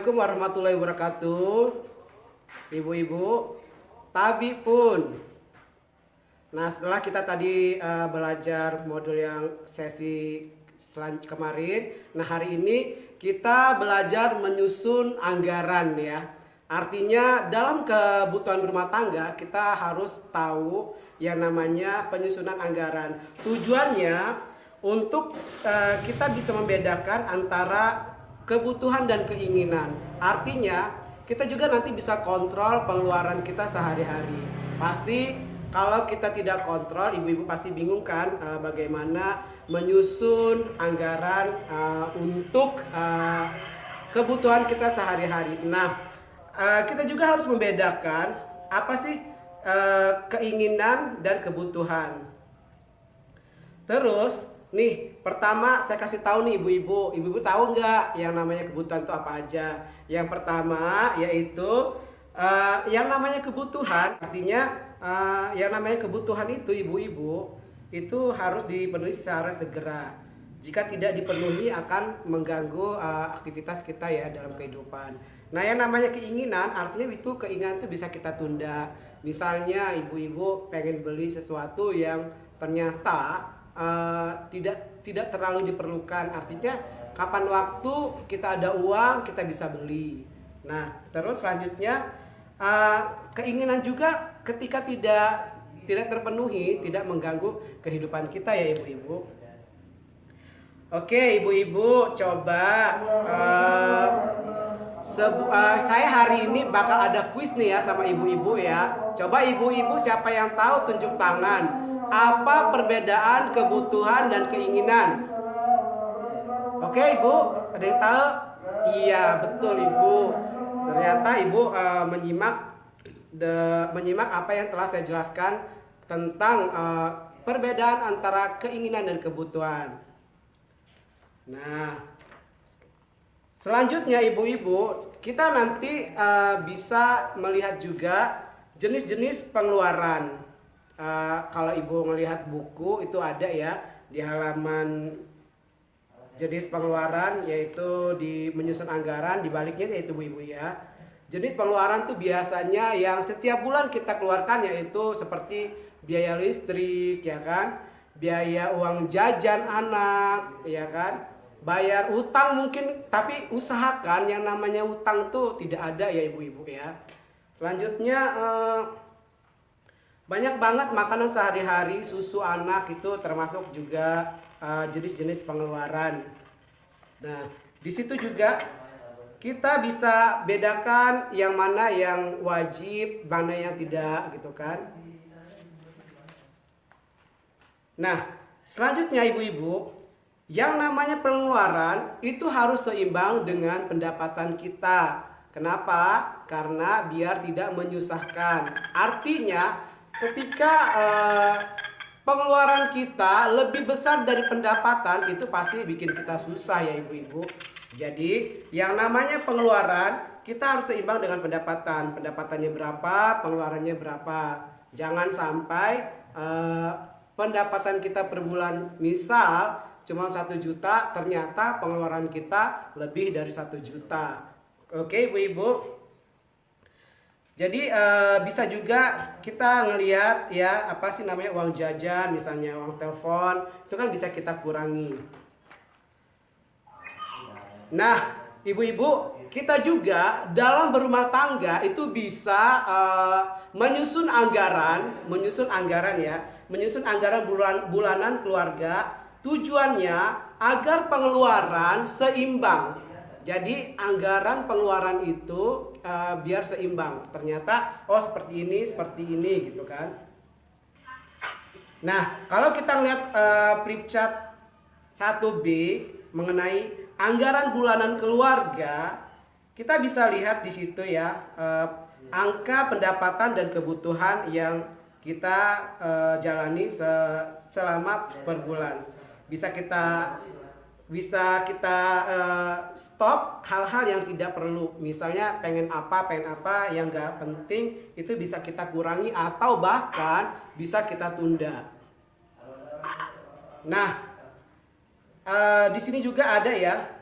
Assalamualaikum warahmatullahi wabarakatuh. Ibu-ibu, Tabi pun. Nah, setelah kita tadi belajar modul yang sesi kemarin, nah hari ini kita belajar menyusun anggaran ya. Artinya dalam kebutuhan rumah tangga kita harus tahu yang namanya penyusunan anggaran. Tujuannya untuk kita bisa membedakan antara kebutuhan dan keinginan. Artinya kita juga nanti bisa kontrol pengeluaran kita sehari-hari. Pasti kalau kita tidak kontrol, ibu-ibu pasti bingung kan bagaimana menyusun anggaran untuk kebutuhan kita sehari-hari. Nah, kita juga harus membedakan apa sih keinginan dan kebutuhan. Terus nih, pertama saya kasih tahu nih ibu-ibu. Ibu-ibu tahu nggak yang namanya kebutuhan itu apa aja? Yang pertama yaitu yang namanya kebutuhan. Artinya yang namanya kebutuhan itu ibu-ibu itu harus dipenuhi secara segera. Jika tidak dipenuhi akan mengganggu aktivitas kita ya dalam kehidupan. Nah, yang namanya keinginan artinya itu keinginan itu bisa kita tunda. Misalnya ibu-ibu pengen beli sesuatu yang ternyata tidak terlalu diperlukan. Artinya kapan waktu kita ada uang kita bisa beli. Nah, terus selanjutnya keinginan juga ketika tidak terpenuhi tidak mengganggu kehidupan kita ya ibu-ibu. Oke ibu-ibu, coba saya hari ini bakal ada kuis nih ya sama ibu-ibu ya. Coba ibu-ibu siapa yang tahu tunjuk tangan. Apa perbedaan kebutuhan dan keinginan? Oke ibu, ada yang tahu? Iya betul ibu. Ternyata ibu menyimak apa yang telah saya jelaskan tentang perbedaan antara keinginan dan kebutuhan. Nah, selanjutnya ibu-ibu, kita nanti bisa melihat juga jenis-jenis pengeluaran. Kalau ibu melihat buku itu ada ya di halaman jenis pengeluaran, yaitu di menyusun anggaran, di baliknya yaitu ibu-ibu ya. Jenis pengeluaran tuh biasanya yang setiap bulan kita keluarkan yaitu seperti biaya listrik ya kan, biaya uang jajan anak ya kan, bayar utang mungkin, tapi usahakan yang namanya utang tuh tidak ada ya ibu-ibu ya. Selanjutnya banyak banget makanan sehari-hari, susu anak itu termasuk juga jenis-jenis pengeluaran. Nah, di situ juga kita bisa bedakan yang mana yang wajib, mana yang tidak gitu kan. Nah, selanjutnya ibu-ibu, yang namanya pengeluaran itu harus seimbang dengan pendapatan kita. Kenapa? Karena biar tidak menyusahkan. Artinya ketika pengeluaran kita lebih besar dari pendapatan itu pasti bikin kita susah ya ibu-ibu. Jadi yang namanya pengeluaran kita harus seimbang dengan pendapatan. Pendapatannya berapa, pengeluarannya berapa. Jangan sampai pendapatan kita per bulan misal cuma 1 juta, ternyata pengeluaran kita lebih dari 1 juta. Oke ibu-ibu. Jadi bisa juga kita ngelihat ya apa sih namanya uang jajan, misalnya uang telepon, itu kan bisa kita kurangi. Nah, ibu-ibu, kita juga dalam berumah tangga itu bisa menyusun anggaran ya, menyusun anggaran bulanan keluarga. Tujuannya agar pengeluaran seimbang. Jadi anggaran pengeluaran itu biar seimbang. Ternyata seperti ini gitu kan. Nah, kalau kita lihat flip chart 1B mengenai anggaran bulanan keluarga, kita bisa lihat di situ ya angka pendapatan dan kebutuhan yang kita jalani selama per bulan. Bisa kita stop hal-hal yang tidak perlu. Misalnya pengen apa yang gak penting itu bisa kita kurangi atau bahkan bisa kita tunda. Nah, di sini juga ada ya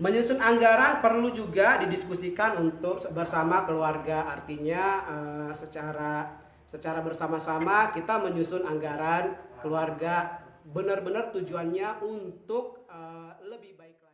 Menyusun anggaran perlu juga didiskusikan untuk bersama keluarga, artinya secara bersama-sama kita menyusun anggaran keluarga, benar-benar tujuannya untuk lebih baik lagi.